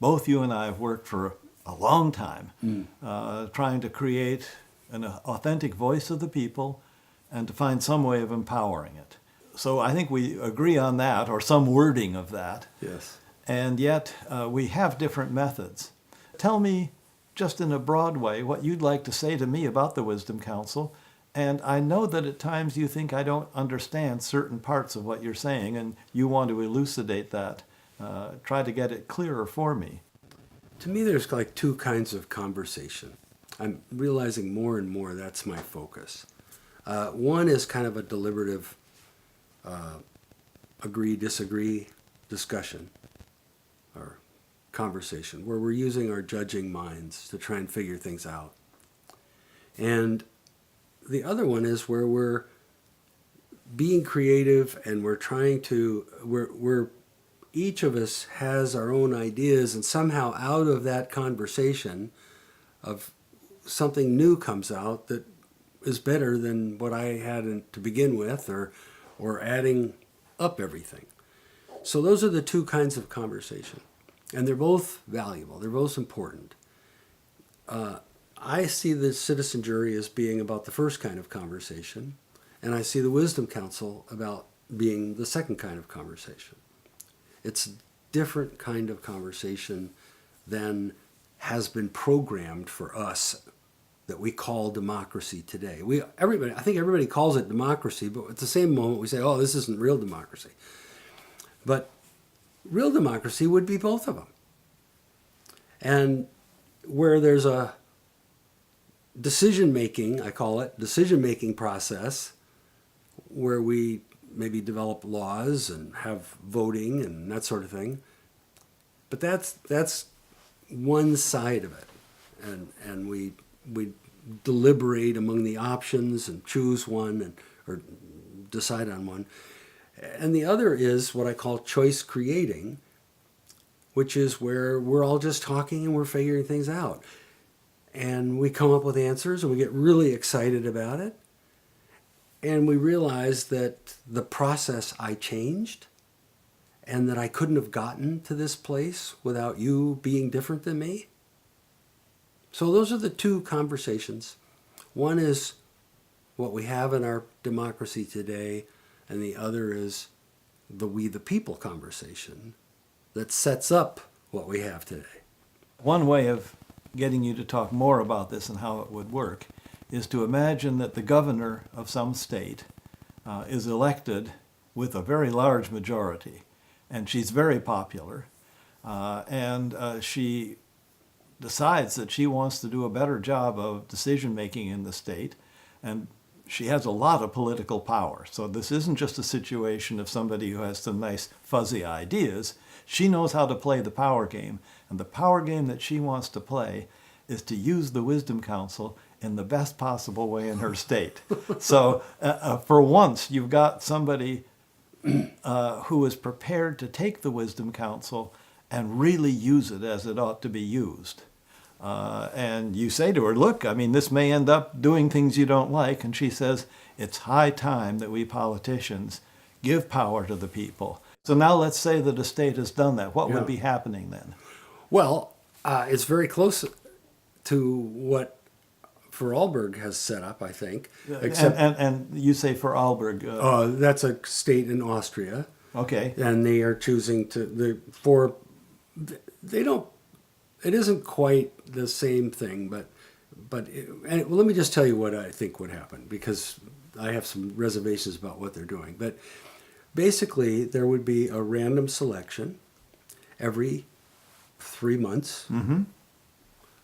both you and I have worked for a long time trying to create an authentic voice of the people and to find some way of empowering it. So I think we agree on that, or some wording of that. Yes. And yet we have different methods. Tell me, just in a broad way, what you'd like to say to me about the Wisdom Council. And I know that at times you think I don't understand certain parts of what you're saying, and you want to elucidate that. Try to get it clearer for me. To me, there's like two kinds of conversation. I'm realizing more and more that's my focus. One is kind of a deliberative agree, disagree discussion or conversation where we're using our judging minds to try and figure things out. And the other one is where we're being creative and we're trying to, we're each of us has our own ideas, and somehow out of that conversation of something new comes out that is better than what I had to begin with, or adding up everything. So those are the two kinds of conversation. And they're both valuable. They're both important. I see the citizen jury as being about the first kind of conversation, and I see the Wisdom Council about being the second kind of conversation. It's a different kind of conversation than has been programmed for us that we call democracy today. I think everybody calls it democracy, but at the same moment we say, oh, this isn't real democracy. But real democracy would be both of them. And where there's a decision-making, I call it, decision-making process, where we maybe develop laws and have voting and that sort of thing. But that's one side of it. And we deliberate among the options and choose one or decide on one. And the other is what I call choice creating, which is where we're all just talking and we're figuring things out. And we come up with answers and we get really excited about it. And we realize that the process I changed and that I couldn't have gotten to this place without you being different than me. So those are the two conversations. One is what we have in our democracy today, and the other is the we the people conversation that sets up what we have today. One way of getting you to talk more about this and how it would work is to imagine that the governor of some state is elected with a very large majority, and she's very popular, and she decides that she wants to do a better job of decision-making in the state, and she has a lot of political power. So this isn't just a situation of somebody who has some nice fuzzy ideas. She knows how to play the power game, and the power game that she wants to play is to use the Wisdom Council in the best possible way in her state. So for once, you've got somebody who is prepared to take the Wisdom Council and really use it as it ought to be used. And you say to her, look, I mean, this may end up doing things you don't like. And she says, it's high time that we politicians give power to the people. So now let's say that a state has done that. What would be happening then? Well, it's very close to what Vorarlberg has set up, I think. Except, and you say Vorarlberg. That's a state in Austria. Okay. And they are choosing it isn't quite the same thing, but let me just tell you what I think would happen, because I have some reservations about what they're doing. But basically, there would be a random selection every 3 months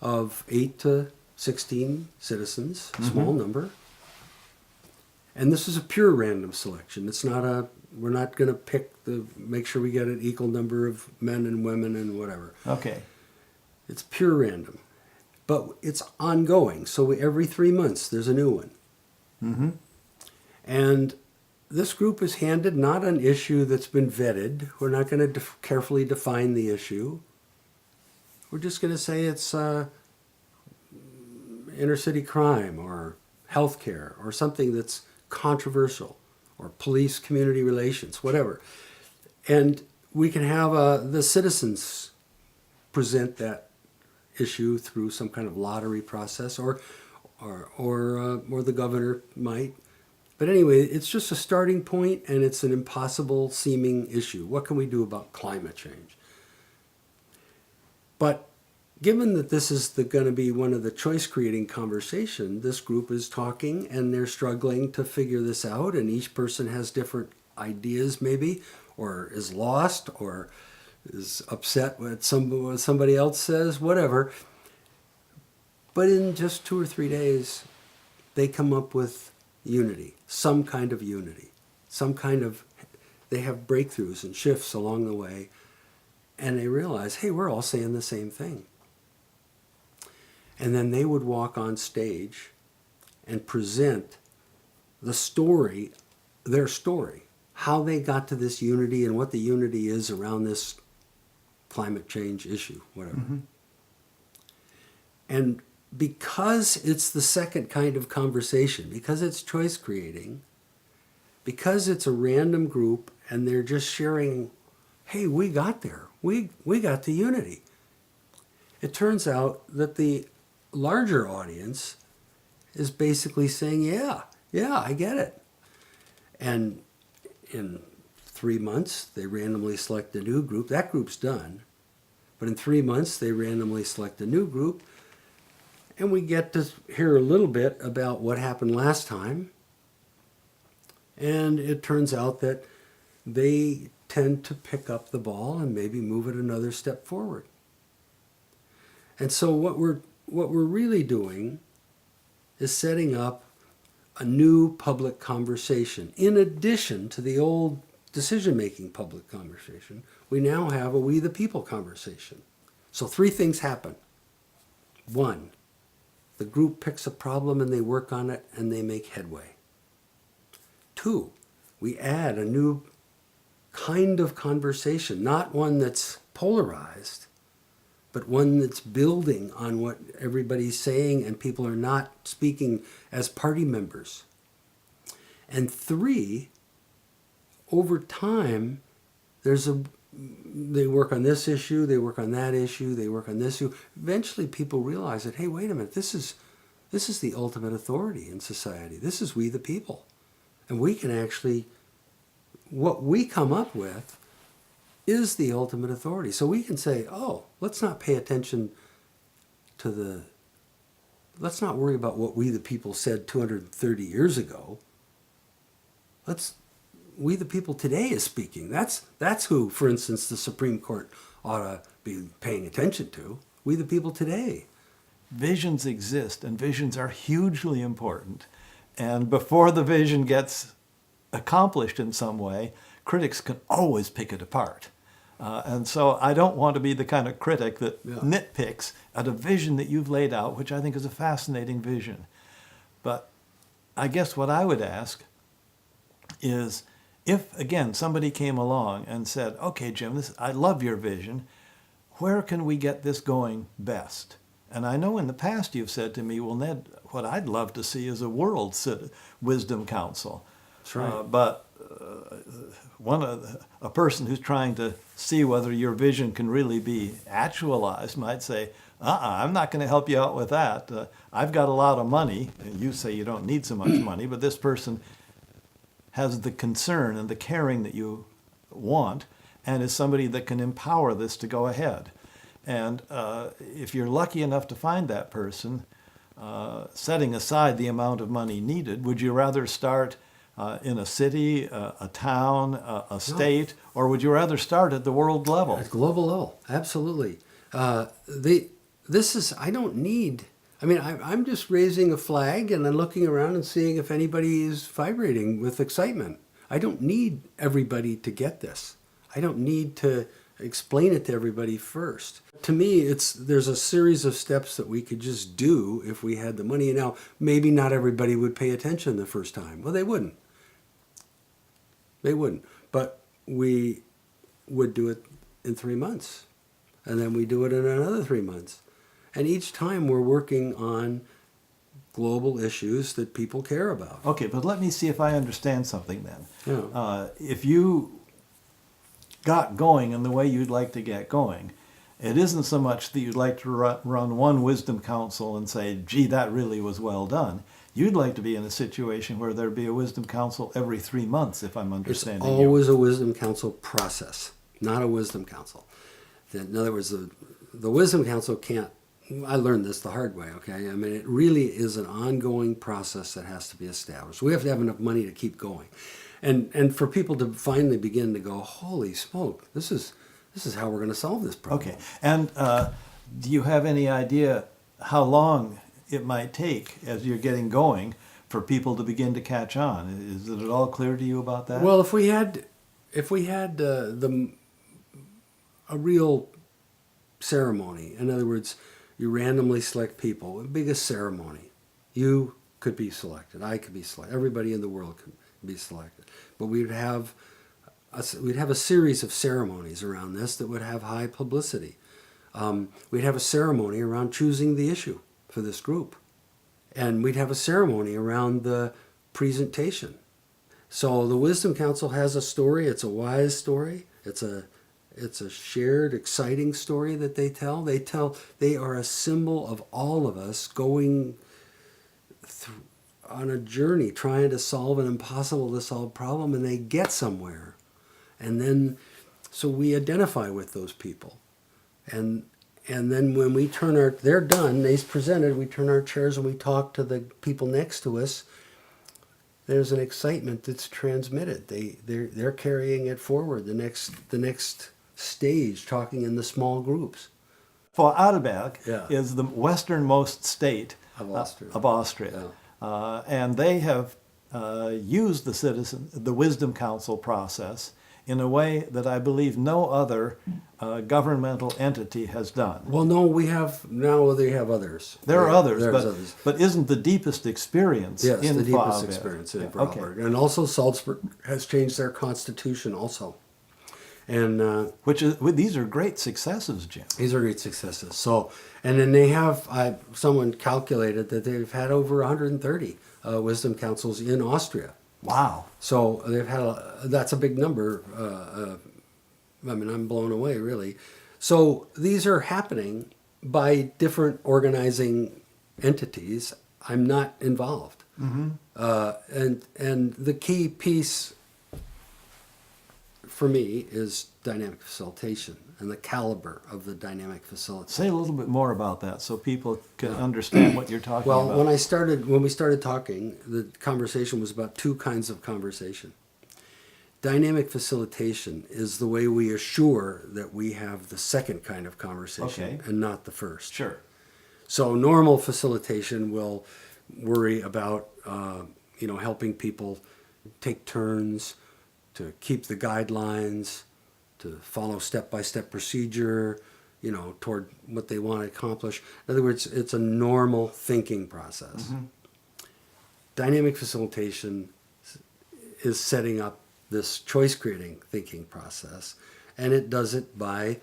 of 8 to 16 citizens, small number. And this is a pure random selection. It's not we're not going to make sure we get an equal number of men and women and whatever. Okay. It's pure random. But it's ongoing. So every 3 months, there's a new one. Mm-hmm. And this group is handed not an issue that's been vetted. We're not going to carefully define the issue. We're just going to say it's inner city crime or healthcare or something that's controversial, or police community relations, whatever. And we can have the citizens present that issue through some kind of lottery process, or the governor might. But anyway, it's just a starting point, and it's an impossible seeming issue. What can we do about climate change? But given that this is going to be one of the choice-creating conversation, this group is talking, and they're struggling to figure this out, and each person has different ideas maybe, or is lost, or is upset with what somebody else says, whatever. But in just 2 or 3 days, they come up with unity, some kind of unity, they have breakthroughs and shifts along the way, and they realize, hey, we're all saying the same thing. And then they would walk on stage and present the story, their story, how they got to this unity and what the unity is around this climate change issue, whatever. Mm-hmm. And because it's the second kind of conversation, because it's choice creating, because it's a random group and they're just sharing, hey, we got there. We got to unity. It turns out that the larger audience is basically saying, yeah, I get it. And in 3 months, they randomly select a new group. That group's done. But in 3 months, they randomly select a new group. And we get to hear a little bit about what happened last time. And it turns out that they tend to pick up the ball and maybe move it another step forward. And so what we're really doing is setting up a new public conversation. In addition to the old decision-making public conversation, we now have a we the people conversation. So 3 things happen. 1, the group picks a problem and they work on it and they make headway. 2, we add a new kind of conversation, not one that's polarized, but one that's building on what everybody's saying and people are not speaking as party members. And 3, over time, they work on this issue, they work on that issue, they work on this issue. Eventually people realize that, hey, wait a minute, this is the ultimate authority in society. This is we the people. And we can actually, what we come up with is the ultimate authority. So we can say, oh, let's not pay attention to let's not worry about what we the people said 230 years ago. We the people today is speaking. That's who, for instance, the Supreme Court ought to be paying attention to. We the people today. Visions exist, and visions are hugely important. And before the vision gets accomplished in some way, critics can always pick it apart. And so I don't want to be the kind of critic that nitpicks at a vision that you've laid out, which I think is a fascinating vision. But I guess what I would ask is, if, again, somebody came along and said, okay, Jim, I love your vision. Where can we get this going best? And I know in the past you've said to me, well, Ned, what I'd love to see is a world wisdom council. That's right. But a person who's trying to see whether your vision can really be actualized might say, I'm not going to help you out with that. I've got a lot of money. And you say you don't need so much money, but this person has the concern and the caring that you want, and is somebody that can empower this to go ahead. And if you're lucky enough to find that person, setting aside the amount of money needed, would you rather start in a city, a town, a state, or would you rather start at the world level? At global level, absolutely. I'm just raising a flag and I'm looking around and seeing if anybody is vibrating with excitement. I don't need everybody to get this. I don't need to explain it to everybody first. To me, there's a series of steps that we could just do if we had the money. Now, maybe not everybody would pay attention the first time. Well, they wouldn't. But we would do it in 3 months. And then we do it in another 3 months. And each time we're working on global issues that people care about. Okay, but let me see if I understand something then. Yeah. If you got going in the way you'd like to get going, it isn't so much that you'd like to run one wisdom council and say, gee, that really was well done. You'd like to be in a situation where there'd be a wisdom council every 3 months, if I'm It's understanding always a wisdom council process, not a wisdom council. In other words, the wisdom council can't, I learned this the hard way, okay? I mean, it really is an ongoing process that has to be established. We have to have enough money to keep going. And for people to finally begin to go, holy smoke, this is how we're going to solve this problem. Okay. And do you have any idea how long it might take as you're getting going for people to begin to catch on? Is it at all clear to you about that? Well, if we had a real ceremony, in other words, you randomly select people, the biggest ceremony, you could be selected, I could be selected, everybody in the world could be selected, but we'd have a series of ceremonies around this that would have high publicity. We'd have a ceremony around choosing the issue for this group, and we'd have a ceremony around the presentation. So the Wisdom Council has a story. It's a wise story. It's a shared, exciting story that they tell. They are a symbol of all of us going on a journey trying to solve an impossible to solve problem, and they get somewhere. And then, so we identify with those people. And then when we they're done, they've presented, we turn our chairs and we talk to the people next to us. There's an excitement that's transmitted. They're carrying it forward, the next stage, talking in the small groups. Vorarlberg Yeah. is the westernmost state Of Austria. Of Austria. And they have used the Wisdom Council process in a way that I believe no other governmental entity has done. Well, no, they have others. There are others, There's others. but isn't the deepest experience Yes, in the deepest Vorarlberg? experience in Yeah, Vorarlberg. okay. And also Salzburg has changed their constitution also. And These are great successes, Jim. these are great successes. So, and then they have, someone calculated that they've had over 130 wisdom councils in Austria. Wow. So they've had that's a big number. I mean, I'm blown away, really. So these are happening by different organizing entities. I'm not involved. Mm-hmm. And the key piece for me is dynamic facilitation and the caliber of the dynamic facilitation. Say a little bit more about that so people can understand what you're talking Well, about. when we started talking, the conversation was about two kinds of conversation. Dynamic facilitation is the way we assure that we have the second kind of conversation and not the first. Sure. So normal facilitation will worry about helping people take turns, to keep the guidelines, to follow step-by-step procedure, toward what they want to accomplish. In other words, it's a normal thinking process. Mm-hmm. Dynamic facilitation is setting up this choice-creating thinking process, and it does it by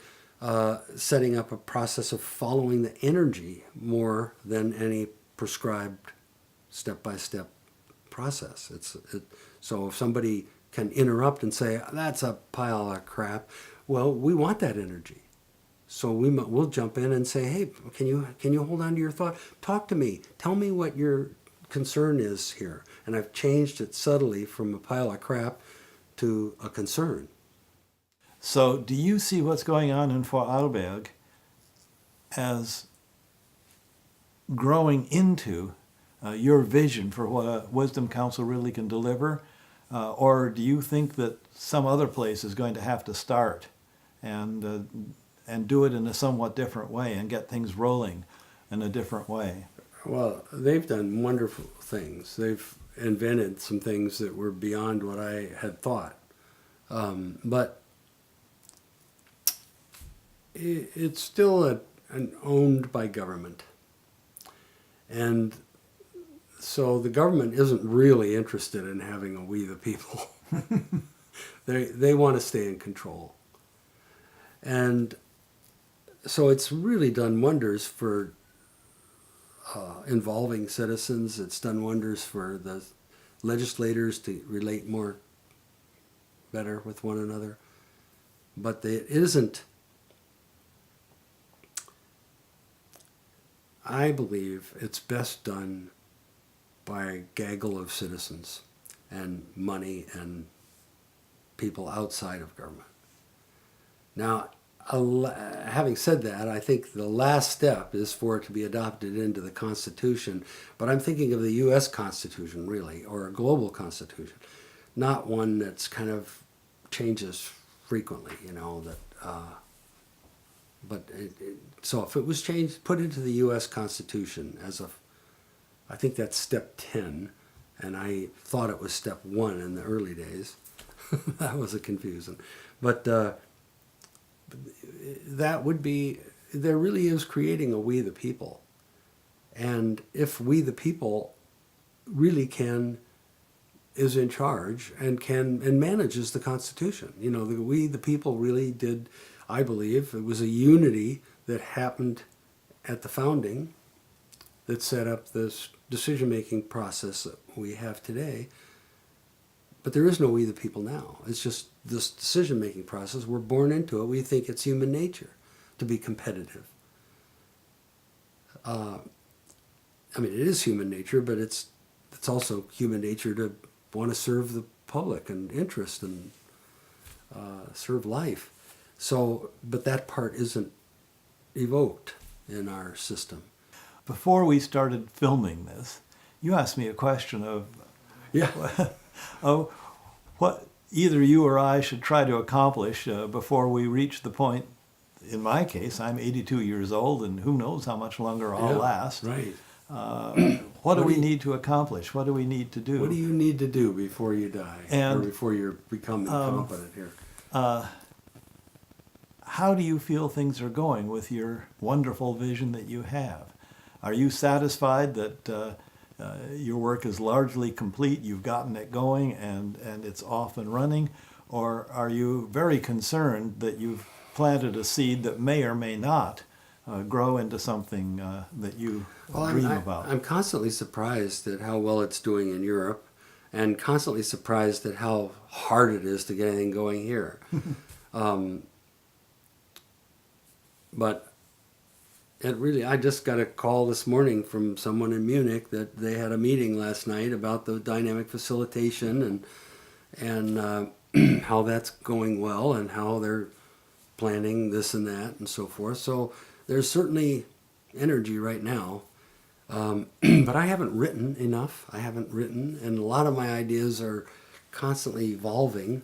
setting up a process of following the energy more than any prescribed step-by-step process. So if somebody can interrupt and say, that's a pile of crap, well, we want that energy. So we'll jump in and say, hey, can you hold on to your thought? Talk to me. Tell me what your concern is here. And I've changed it subtly from a pile of crap to a concern. So do you see what's going on in Vorarlberg as growing into your vision for what a Wisdom Council really can deliver? Or do you think that some other place is going to have to start and do it in a somewhat different way and get things rolling in a different way? Well, they've done wonderful things. They've invented some things that were beyond what I had thought. But it's still owned by government. And so the government isn't really interested in having a we the people. They want to stay in control. And so it's really done wonders for involving citizens. It's done wonders for the legislators to relate better with one another. But it isn't I believe it's best done by a gaggle of citizens and money and people outside of government. Now, having said that, I think the last step is for it to be adopted into the Constitution, but I'm thinking of the U.S. Constitution, really, or a global Constitution, not one that's kind of changes frequently, so if it was changed, put into the U.S. Constitution I think that's step 10, and I thought it was step 1 in the early days. That was a confusing. But that would be, there really is creating a we the people. And if we the people really is in charge and manages the Constitution. We the people really did, I believe, it was a unity that happened at the founding that set up this decision-making process that we have today. But there is no we the people now. It's just this decision-making process. We're born into it. We think it's human nature to be competitive. It is human nature, but it's also human nature to want to serve the public and interest and serve life. But that part isn't evoked in our system. Before we started filming this, you asked me a question of what either you or I should try to accomplish before we reach the point. In my case, I'm 82 years old, and who knows how much longer I'll last. Right. What do we need to accomplish? What do we need to do? What do you need to do before you die, or before you become incompetent here? How do you feel things are going with your wonderful vision that you have? Are you satisfied that your work is largely complete, you've gotten it going, and it's off and running? Or are you very concerned that you've planted a seed that may or may not grow into something that you dream about? I'm constantly surprised at how well it's doing in Europe, and constantly surprised at how hard it is to get anything going here. But I just got a call this morning from someone in Munich that they had a meeting last night about the dynamic facilitation and how that's going well and how they're planning this and that and so forth. So there's certainly energy right now. But I haven't written enough. And a lot of my ideas are constantly evolving.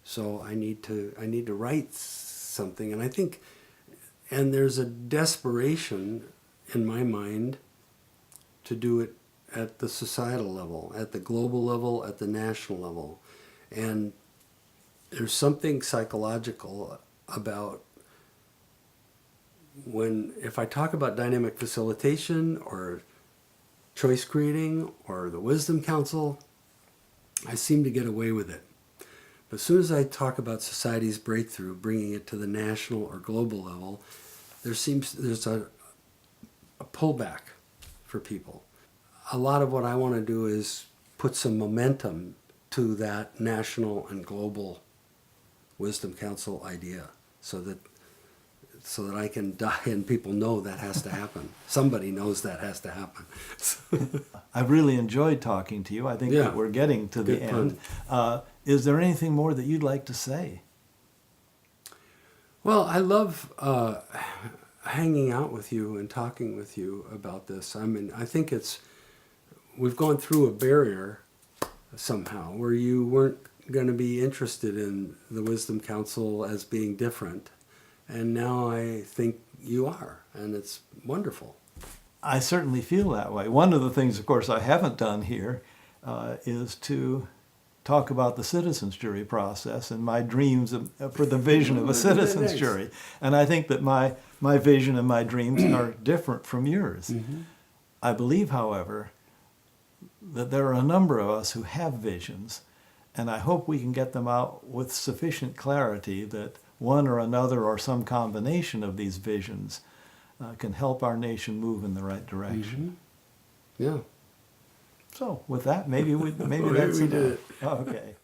So I need to write something, and I think, and there's a desperation in my mind to do it at the societal level, at the global level, at the national level. And there's something psychological about if I talk about dynamic facilitation or choice creating or the Wisdom Council, I seem to get away with it. But as soon as I talk about society's breakthrough, bringing it to the national or global level, there's a pullback for people. A lot of what I want to do is put some momentum to that national and global Wisdom Council idea, so that I can die and people know that has to happen. Somebody knows that has to happen. I've really enjoyed talking to you. I think that we're getting to the end. Is there anything more that you'd like to say? Well, I love hanging out with you and talking with you about this. I mean, I think we've gone through a barrier somehow where you weren't going to be interested in the Wisdom Council as being different. And now I think you are, and it's wonderful. I certainly feel that way. One of the things, of course, I haven't done here is to talk about the citizens' jury process and my dreams for the vision of a citizens' jury. And I think that my vision and my dreams are different from yours. Mm-hmm. I believe, however, that there are a number of us who have visions, and I hope we can get them out with sufficient clarity that one or another or some combination of these visions can help our nation move in the right direction. Mm-hmm. Yeah. So with that, maybe that's enough. Did it. Okay.